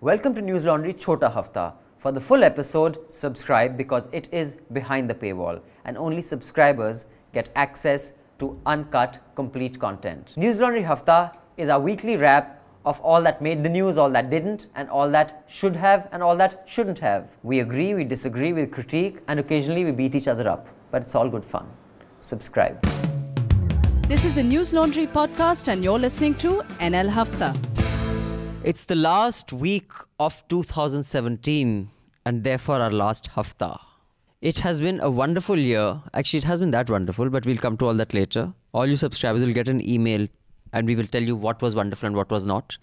Welcome to Newslaundry Chhota Hafta. For the full episode, subscribe because it is behind the paywall and only subscribers get access to uncut, complete content. Newslaundry Hafta is our weekly wrap of all that made the news, all that didn't, and all that should have and all that shouldn't have. We agree, we disagree, we critique, and occasionally we beat each other up. But it's all good fun. Subscribe. This is a Newslaundry podcast and you're listening to NL Hafta. It's the last week of 2017 and therefore our last Hafta. It has been a wonderful year. Actually, it hasn't been that wonderful, but we'll come to all that later. All you subscribers will get an email and we will tell you what was wonderful and what was not.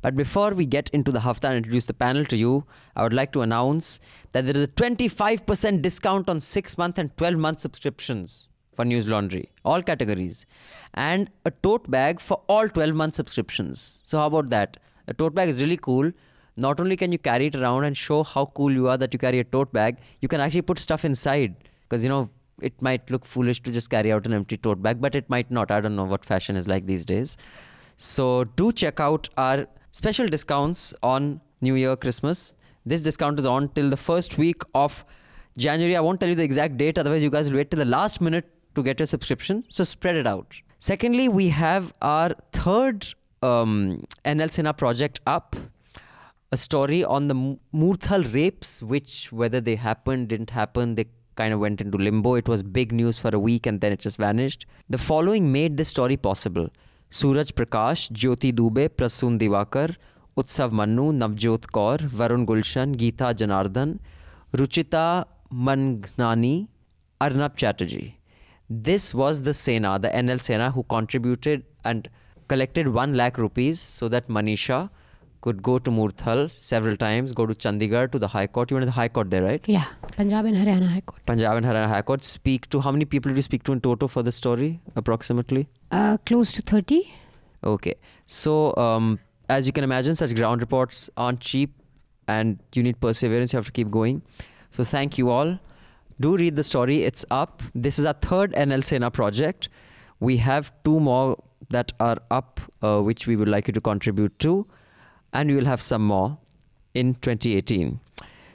But before we get into the Hafta and introduce the panel to you, I would like to announce that there is a 25% discount on 6-month and 12-month subscriptions for Newslaundry, all categories, and a tote bag for all 12-month subscriptions. So how about that? A tote bag is really cool. Not only can you carry it around and show how cool you are that you carry a tote bag, you can actually put stuff inside. Because, you know, it might look foolish to just carry out an empty tote bag, but it might not. I don't know what fashion is like these days. So do check out our special discounts on New Year, Christmas. This discount is on till the first week of January. I won't tell you the exact date, otherwise you guys will wait till the last minute to get your subscription. So spread it out. Secondly, we have our third NL Sena project up. A story on the Murthal rapes, which whether they happened, didn't happen, they kind of went into limbo. It was big news for a week and then it just vanished. The following made this story possible. Suraj Prakash, Jyoti Dubey, Prasoon Diwakar, Utsav Mannu, Navjot Kaur, Varun Gulshan, Geeta Janardhan, Ruchita Mangnani, Arnab Chatterjee. This was the Sena, the NL Sena, who contributed and collected 1 lakh rupees so that Manisha could go to Murthal several times, go to Chandigarh, to the High Court. You went to the High Court there, right? Yeah, Punjab and Haryana High Court. Punjab and Haryana High Court. Speak to, how many people did you speak to in total for the story, approximately? Close to 30. Okay. So, as you can imagine, such ground reports aren't cheap and you need perseverance. You have to keep going. So, thank you all. Do read the story. It's up. This is our third NL Sena project. We have 2 more that are up, which we would like you to contribute to. And we will have some more in 2018.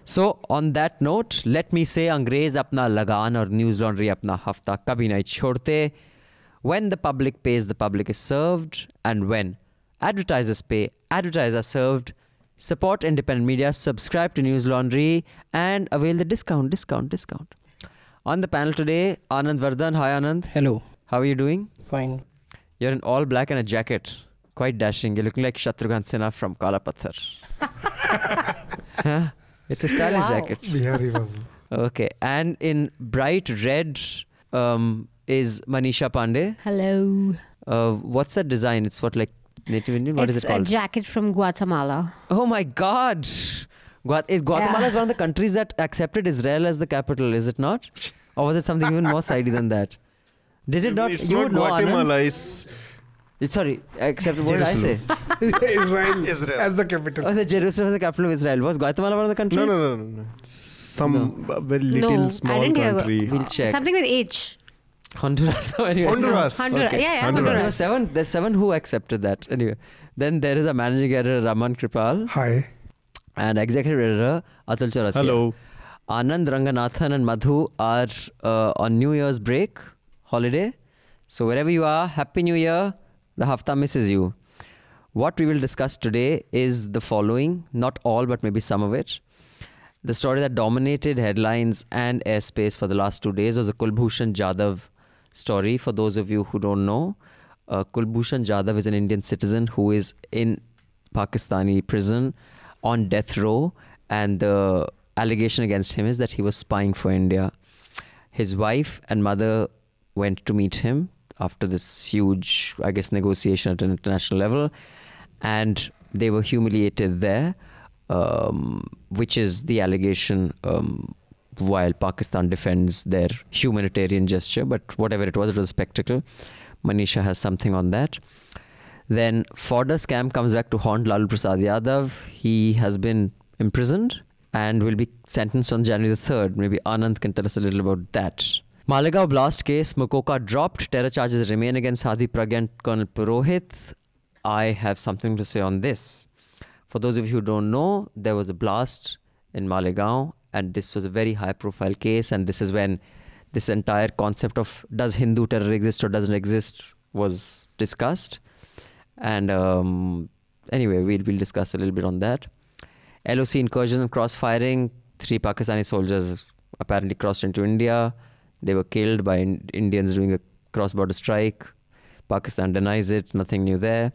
So, on that note, let me say, Angrez apna lagan or Newslaundry apna hafta kabhi nahi chhodte. When the public pays, the public is served. And when advertisers pay, advertisers are served. Support independent media, subscribe to Newslaundry, and avail the discount. On the panel today, Anand Vardhan. Hi, Anand. Hello. How are you doing? Fine. You're in all black and a jacket. Quite dashing. You're looking like Shatrughan Sinha from Kala Patthar. Huh? It's a stylish jacket. Bihari Babu. Okay. And in bright red is Manisha Pandey. Hello. What's that design? It's what, like Native Indian? What is it called? It's a jacket from Guatemala. Oh my God. Guatemala is one of the countries that accepted Israel as the capital, is it not? Or was it something even more sidey than that? Did it not? It's you not would know, Guatemala, Anand. Sorry, except what did I say? Israel as the capital. Oh, the Jerusalem is the capital of Israel. Was Guatemala one of the countries? No. Some very little No, I small didn't hear country. We'll check. Something with H. Honduras. Anyway. Honduras. Okay. Yeah, Honduras. There's 7 who accepted that. Anyway, then there is a managing editor, Raman Kripal, Hi. and executive editor, Atul Chaurasia. Hello. Anand, Ranganathan and Madhu are on New Year's break, holiday. So wherever you are, Happy New Year. The Hafta misses you. What we will discuss today is the following. Not all, but maybe some of it. The story that dominated headlines and airspace for the last 2 days was the Kulbhushan Jadhav story. For those of you who don't know, Kulbhushan Jadhav is an Indian citizen who is in Pakistani prison on death row, and the allegation against him is that he was spying for India. His wife and mother went to meet him after this huge, I guess, negotiation at an international level, and they were humiliated there, which is the allegation, while Pakistan defends their humanitarian gesture. But whatever it was a spectacle. Manisha has something on that. Then Fodder scam comes back to haunt Lalu Prasad Yadav. He has been imprisoned and will be sentenced on January the 3rd. Maybe Anand can tell us a little about that. Malegaon blast case, Mukoka dropped. Terror charges remain against Hadi Pragya and Colonel Purohit. I have something to say on this. For those of you who don't know, there was a blast in Malegaon, and this was a very high-profile case, and this is when this entire concept of does Hindu terror exist or doesn't exist was discussed. And anyway, we'll discuss a little bit on that. LOC incursion and cross-firing. 3 Pakistani soldiers apparently crossed into India. They were killed by Indians doing a cross-border strike. Pakistan denies it. Nothing new there.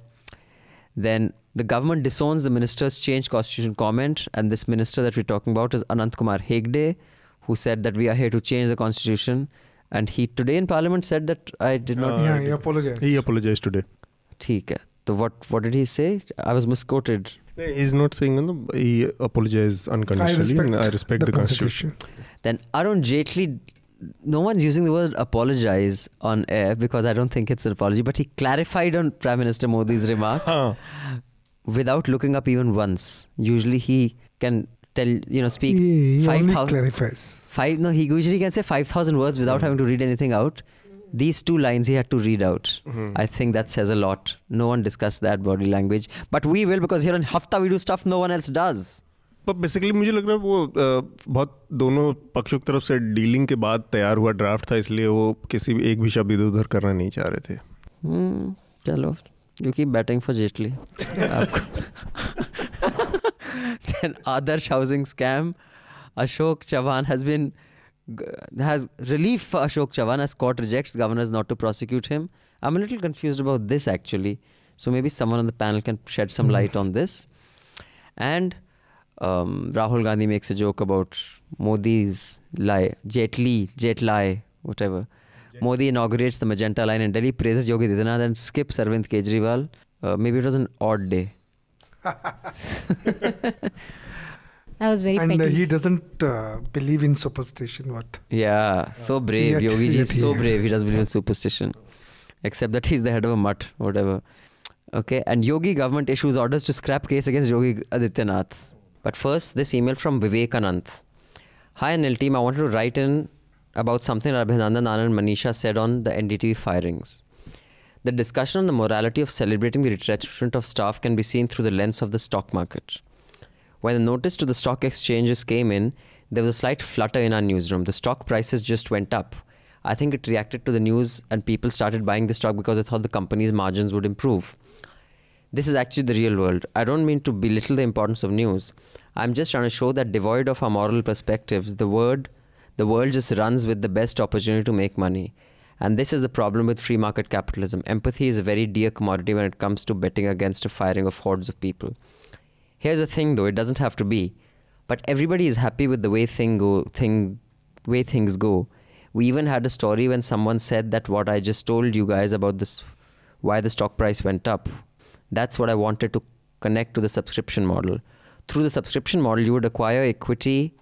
Then the government disowns the minister's change constitution comment. And this minister that we're talking about is Anant Hegde, who said that we are here to change the constitution. And he today in parliament said that I did not... Yeah, he apologized. He apologized today. ठीक है. So what did he say? I was misquoted. He's not saying he apologized unconditionally. I respect the constitution. Then Arun Jaitley, no one's using the word apologize on air because I don't think it's an apology, but he clarified on Prime Minister Modi's remark without looking up even once. Usually he can speak 5,000. Clarifies. He usually can say 5,000 words without having to read anything out. These 2 lines he had to read out. I think that says a lot. No one discussed that body language. But we will, because here on Hafta we do stuff no one else does. But basically मुझे लग रहा है वो बहुत दोनों पक्षों की तरफ से डीलिंग के बाद तैयार हुआ ड्राफ्ट था, इसलिए वो किसी भी एक भी शब्द इधर उधर करना नहीं चाह रहे थे. चलो, you keep batting for Jaitley. Then Adarsh housing scam. Ashok Chavan has relief for Ashok Chavan as court rejects governors not to prosecute him. I'm a little confused about this actually. So maybe someone on the panel can shed some light on this. And Rahul Gandhi makes a joke about Modi's lie, Jaitley, whatever. Modi inaugurates the Magenta line in Delhi, praises Yogi Adityanath and skips Arvind Kejriwal. Maybe it was an odd day. That was very And petty. he doesn't believe in superstition. What? Yeah, so brave. Yogi ji is so brave. He doesn't believe in superstition. Except that he's the head of a mutt, whatever. Okay, and Yogi government issues orders to scrap case against Yogi Adityanath. But first, this email from Vivekanand. Hi Anil team, I wanted to write in about something Abhinandan, Anand and Manisha said on the NDTV firings. The discussion on the morality of celebrating the retrenchment of staff can be seen through the lens of the stock market. When the notice to the stock exchanges came in, there was a slight flutter in our newsroom. The stock prices just went up. I think it reacted to the news and people started buying the stock because they thought the company's margins would improve. This is actually the real world. I don't mean to belittle the importance of news. I'm just trying to show that devoid of our moral perspectives, the world just runs with the best opportunity to make money. And this is the problem with free market capitalism. Empathy is a very dear commodity when it comes to betting against a firing of hordes of people. Here's the thing though, it doesn't have to be. But everybody is happy with the way things go. We even had a story when someone said that what I just told you guys about this, why the stock price went up. That's what I wanted to connect to the subscription model. Through the subscription model, you would acquire equity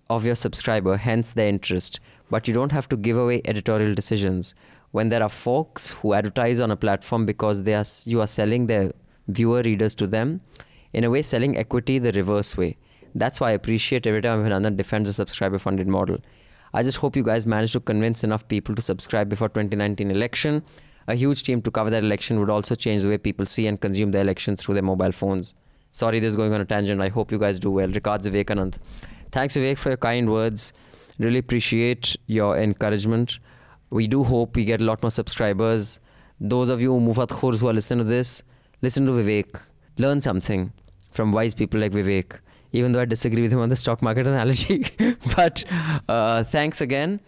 of your subscriber, hence their interest. But you don't have to give away editorial decisions. When there are folks who advertise on a platform because you are selling their viewer readers to them, in a way selling equity the reverse way. That's why I appreciate every time Anand defends the subscriber funded model. I just hope you guys manage to convince enough people to subscribe before 2019 election. A huge team to cover that election would also change the way people see and consume the elections through their mobile phones. Sorry, this is going on a tangent. I hope you guys do well. Regards, Vivekanand. Thanks, Vivek, for your kind words. Really appreciate your encouragement. We do hope we get a lot more subscribers. Those of you Mufat Khors who are listening to this, listen to Vivek. Learn something from wise people like Vivek. Even though I disagree with him on the stock market analogy. But thanks again.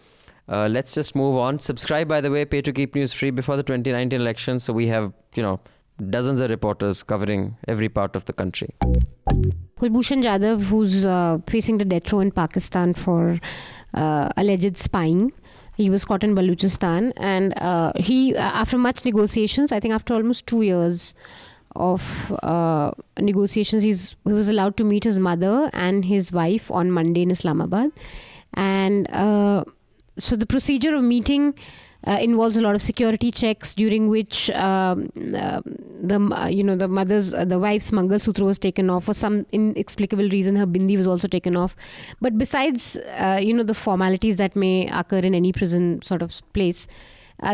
Let's just move on. Subscribe, by the way, pay to keep news free before the 2019 election. So we have, dozens of reporters covering every part of the country. Kulbhushan Jadhav, who's facing the death row in Pakistan for alleged spying. He was caught in Balochistan, and he, after much negotiations, I think after almost 2 years of negotiations, he was allowed to meet his mother and his wife on Monday in Islamabad. And so the procedure of meeting involves a lot of security checks, during which the wife's Mangal Sutra was taken off. For some inexplicable reason, her bindi was also taken off. But besides, the formalities that may occur in any prison sort of place,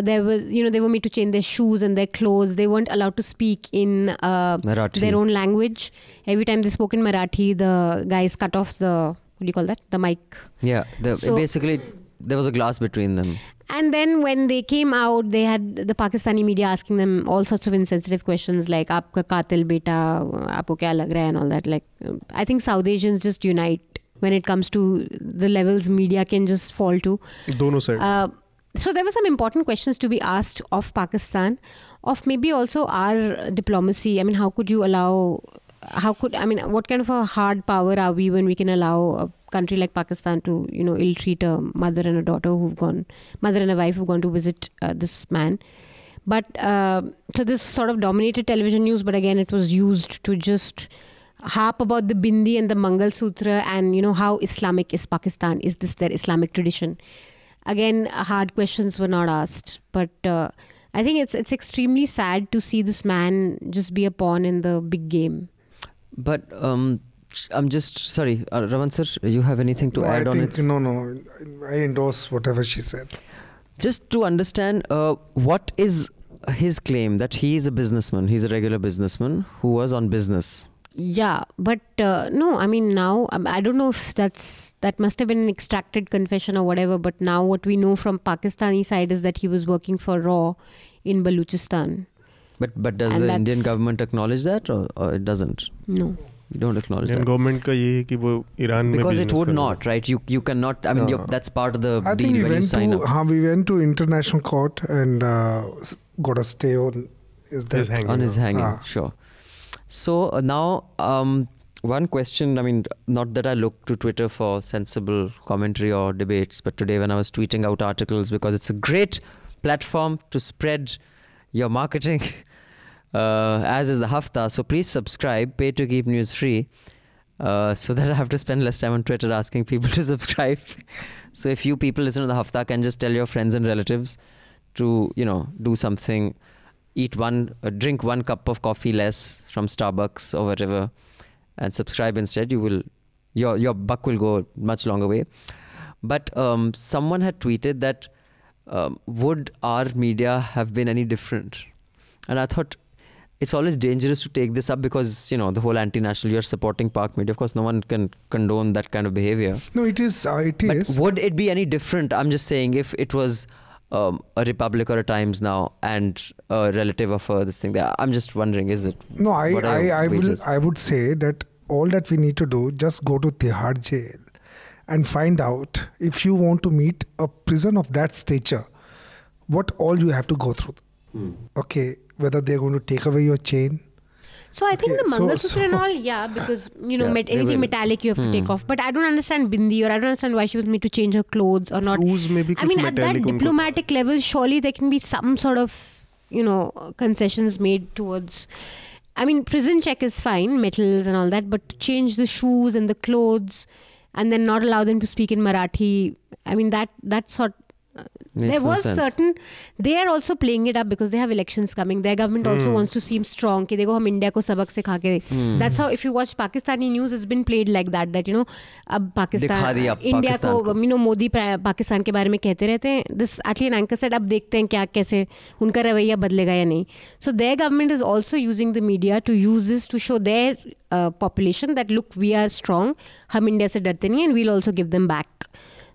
There was, they were made to change their shoes and their clothes. They weren't allowed to speak in their own language. Every time they spoke in Marathi, the guys cut off the, what do you call that? The mic. Yeah, basically there was a glass between them. And then when they came out, they had the Pakistani media asking them all sorts of insensitive questions like "Aapka qatil beta, aapko kya lag raha hai?" and all that. Like, I think South Asians just unite when it comes to the levels media can just fall to. Dono side. So there were some important questions to be asked of Pakistan, of maybe also our diplomacy. I mean, how could you allow? What kind of a hard power are we when we can allow a country like Pakistan to, ill-treat a mother and a wife who've gone to visit this man? But so this sort of dominated television news, but again, it was used to just harp about the bindi and the Mangal Sutra and, how Islamic is Pakistan. Is this their Islamic tradition? Again, hard questions were not asked. But I think it's extremely sad to see this man just be a pawn in the big game. But I'm just sorry, Raman sir, you have anything to add on it? No, I endorse whatever she said. Just to understand, what is his claim that he is a businessman? He's a regular businessman who was on business. Yeah, but no, I mean now, I don't know if that must have been an extracted confession or whatever, but now what we know from Pakistani side is that he was working for RAW in Balochistan. But does the Indian government acknowledge that or it doesn't? No. We don't acknowledge Indian that. government का ये है कि वो Iran में because it would not, right? You cannot, I mean, that's part of the deal when you sign up. We went to international court and got a stay on his death. On his hanging, sure. So now, one question, I mean, not that I look to Twitter for sensible commentary or debates, but today when I was tweeting out articles, because it's a great platform to spread your marketing, as is the Hafta. So please subscribe, pay to keep news free, so that I have to spend less time on Twitter asking people to subscribe. So if you people listen to the Hafta, can just tell your friends and relatives to, do something, drink one cup of coffee less from Starbucks or whatever, and subscribe instead. Your buck will go much longer way. But someone had tweeted that would our media have been any different? And I thought it's always dangerous to take this up because, the whole anti-national, you're supporting Pak media. Of course, no one can condone that kind of behavior. No, it is. But would it be any different? I'm just saying if it was a Republic or a Times Now and a relative of this thing. I'm just wondering, is it? No, I would say that all that we need to do, just go to Tihar jail and find out if you want to meet a prison of that stature, what all you have to go through. Okay, whether they're going to take away your chain. So I think the Mangalsutra and all, yeah, because, anything metallic you have to take off. But I don't understand Bindi, or I don't understand why she was made to change her clothes or not. I mean, at that diplomatic level, surely there can be some sort of, concessions made towards... I mean, prison check is fine, metals and all that, but to change the shoes and the clothes and then not allow them to speak in Marathi, I mean, that sort... There was certain, they are also playing it up because they have elections coming. Their government also wants to seem strong. Ki dekho, hum India ko sabak sikha ke. That's how, if you watch Pakistani news, it's been played like that. That, ab Pakistan, India ko, Modi Pakistan ke बारे में कहते रहते हैं. This actually an anchor said, अब देखते हैं क्या कैसे उनका रवैया बदलेगा या नहीं. So their government is also using the media to use this to show their population that look, we are strong. हम India से डरते नहीं, and we'll also give them back.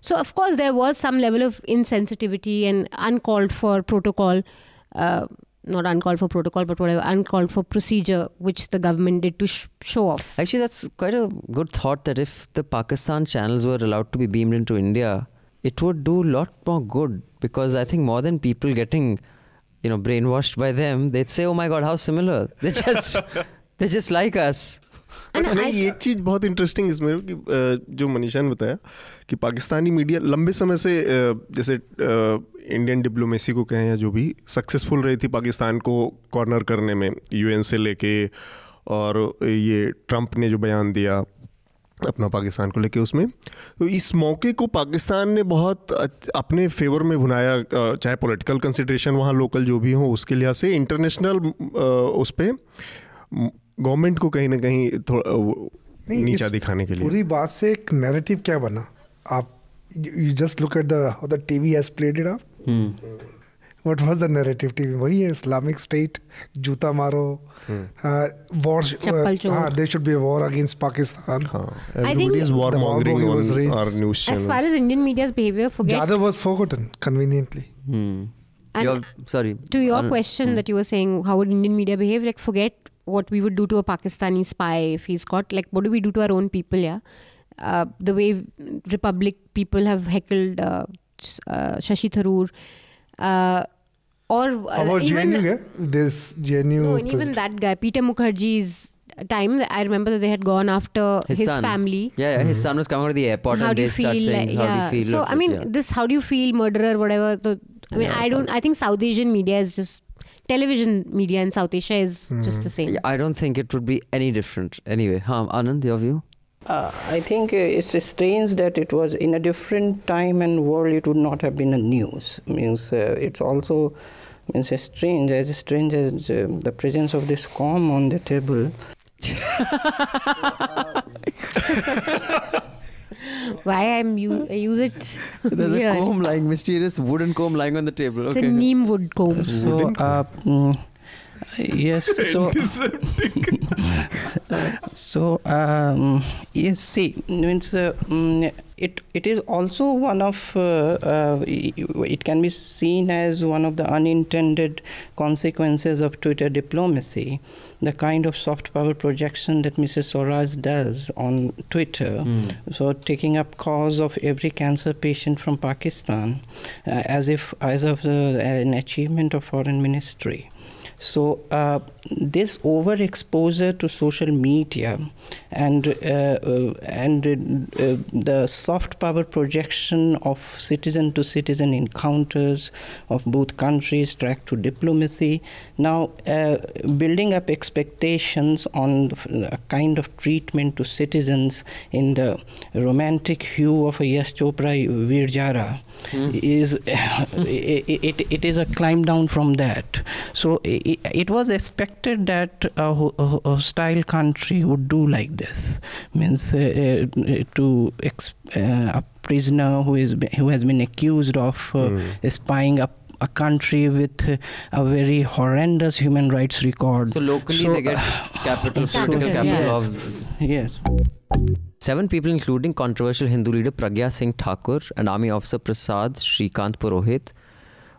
So, of course, there was some level of insensitivity and uncalled for protocol, not uncalled for protocol, but whatever, uncalled for procedure, which the government did to show off. Actually, that's quite a good thought that if the Pakistan channels were allowed to be beamed into India, it would do a lot more good. Because I think more than people getting, brainwashed by them, they'd say, oh my God, how similar. They're just like us. नहीं, एक चीज़ बहुत interesting इसमें कि जो मनीषा ने बताया कि Pakistani media लंबे समय से जैसे इंडियन डिप्लोमेसी को कहें या जो भी सक्सेसफुल रही थी पाकिस्तान को कॉर्नर करने में यूएन से लेके, और ये ट्रंप ने जो बयान दिया अपना पाकिस्तान को लेके उसमें, तो इस मौके को पाकिस्तान ने बहुत अपने फेवर में भुनाया, चाहे पॉलिटिकल कंसिडरेशन वहाँ लोकल जो भी हो उसके लिहाज से, इंटरनेशनल उस पर गवर्नमेंट को कहीं ना कहीं थोड़ा नीचा दिखाने के लिए. पूरी बात से एक नैरेटिव क्या बना, आप you just look at the how the TV has played it up. What was the narrative TV? वही है Islamic State, जूता मारो, war. There should be a war against Pakistan. Everybody is warmongering on our news channels. As far as Indian media's behavior, forget. Jadhav was forgotten conveniently. Sorry. To your question that you were saying, how would Indian media behave? Like, forget what we would do to a Pakistani spy if he's caught. Like, what do we do to our own people? Yeah, the way Republic people have heckled Shashi Tharoor, or even JNU, this JNU. No, and even that guy, Peter Mukherjee's time. I remember that they had gone after his family. Yeah, his son was coming out of the airport and they start saying, how do you feel? So, I mean, this, how do you feel, murderer, whatever. I think South Asian media is just, television media in South Asia is just the same. Yeah, I don't think it would be any different. Anyway, Anand, your view? I think it's strange that it was in a different time and world it would not have been a news. It's also strange as the presence of this comb on the table. Why I use it? There's a comb lying, mysterious wooden comb lying on the table. It's a neem wood comb. So, yes. Yes. See, means it is also one of it can be seen as one of the unintended consequences of Twitter diplomacy. The kind of soft power projection that Mrs. Swaraj does on Twitter, so taking up cause of every cancer patient from Pakistan as of an achievement of foreign ministry. So this overexposure to social media and the soft power projection of citizen-to-citizen encounters of both countries tracked to diplomacy, now building up expectations on a kind of treatment to citizens in the romantic hue of a Yash Chopra Veer Jara is it is a climb down from that. So it was expected that a hostile country would do like this, means to a prisoner who has been accused of spying up a country with a very horrendous human rights record. So locally they get political capital of... Yes. 7 people, including controversial Hindu leader Pragya Singh Thakur and Army officer Prasad Shrikant Purohit,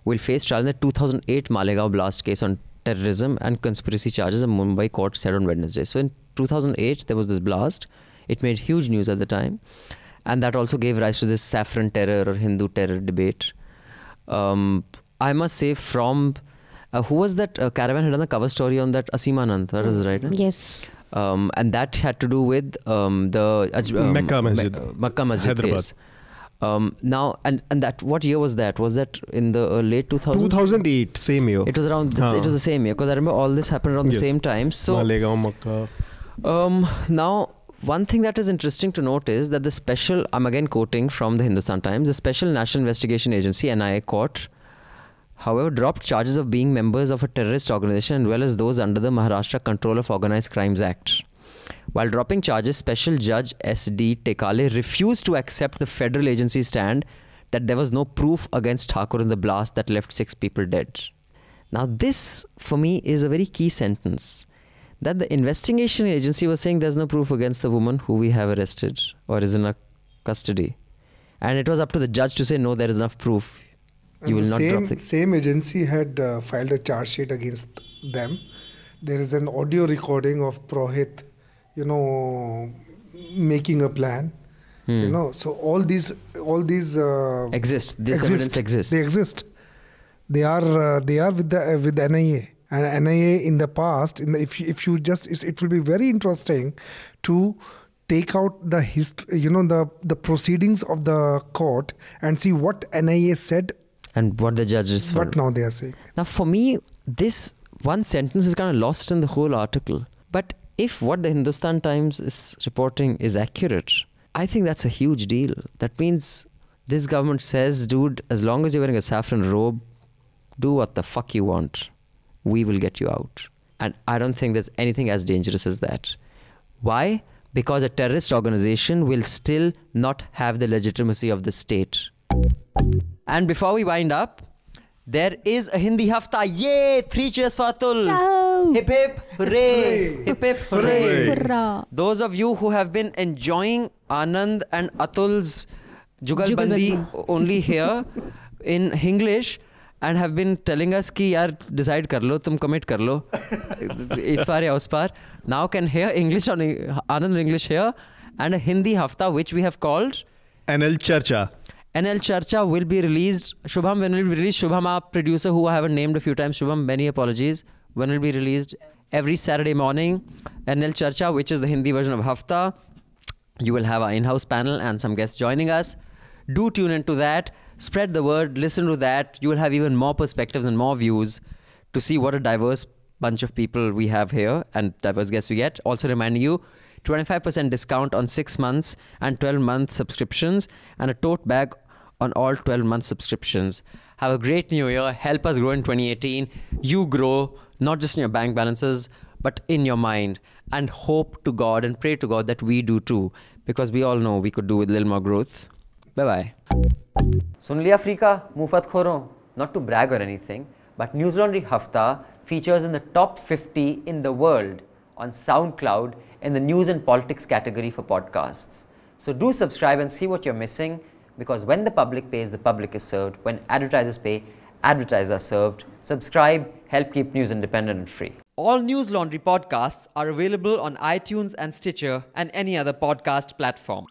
will face trial in the 2008 Malegaon blast case on terrorism and conspiracy charges, a Mumbai court said on Wednesday. So in 2008, there was this blast. It made huge news at the time. And that also gave rise to this saffron terror or Hindu terror debate. I must say from... who was that Caravan had done the cover story on that? Asima Anand, that was right? Yes. And that had to do with the Mecca Masjid. Mecca Masjid Hyderabad. case. Now, and that, what year was that? Was that in the late 2000s? 2008, same year. It was around, it was the same year, because I remember all this happened around the same time. So, Malegaon, Makkah. Now, one thing that is interesting to note is that the special, I'm again quoting from the Hindustan Times, the Special National Investigation Agency, NIA court, however, dropped charges of being members of a terrorist organization as well as those under the Maharashtra Control of Organized Crimes Act. While dropping charges, Special Judge S.D. Tekale refused to accept the federal agency's stand that there was no proof against Thakur in the blast that left 6 people dead. Now this, for me, is a very key sentence. That the investigation agency was saying there's no proof against the woman who we have arrested or is in our custody. And it was up to the judge to say, no, there is enough proof. You will not drop the... Same agency had filed a charge sheet against them. There is an audio recording of Purohit, making a plan. So all these exist. This evidence exists. They exist. They are with NIA. And NIA in the past, if you just, it will be very interesting to take out the history, the proceedings of the court and see what NIA said and what the judges. What now they are saying. Now, for me, this one sentence is kind of lost in the whole article. But if what the Hindustan Times is reporting is accurate, I think that's a huge deal. That means this government says, dude, as long as you're wearing a saffron robe, do what the fuck you want. We will get you out. And I don't think there's anything as dangerous as that. Why? Because a terrorist organization will still not have the legitimacy of the state. And before we wind up, there is a Hindi Hafta. Yay! 3 cheers for Atul. Oh. Hip hip hooray! Hip hip hooray! Hurrah. Those of you who have been enjoying Anand and Atul's Jugalbandi only here in English and have been telling us ki yaar decide kar lo, tum commit kar lo, is par ya us par, now can hear English on Anand English here, and a Hindi Hafta which we have called Anil Charcha. NL Charcha will be released. Shubham, when will it be released? Shubham, our producer who I haven't named a few times. Shubham, many apologies. When will it be released? Every Saturday morning. NL Charcha, which is the Hindi version of Hafta. You will have our in-house panel and some guests joining us. Do tune into that. Spread the word. Listen to that. You will have even more perspectives and more views to see what a diverse bunch of people we have here and diverse guests we get. Also reminding you, 25% discount on 6 months and 12-month subscriptions and a tote bag on all 12-month subscriptions. Have a great new year. Help us grow in 2018. You grow, not just in your bank balances, but in your mind. And hope to God and pray to God that we do too. Because we all know we could do with a little more growth. Bye-bye. Sun liya Afrika, mufat khoro. Not to brag or anything, but Newslaundry Hafta features in the top 50 in the world on SoundCloud in the news and politics category for podcasts. So do subscribe and see what you're missing, because when the public pays, the public is served. When advertisers pay, advertisers are served. Subscribe, help keep news independent and free. All Newslaundry podcasts are available on iTunes and Stitcher and any other podcast platform.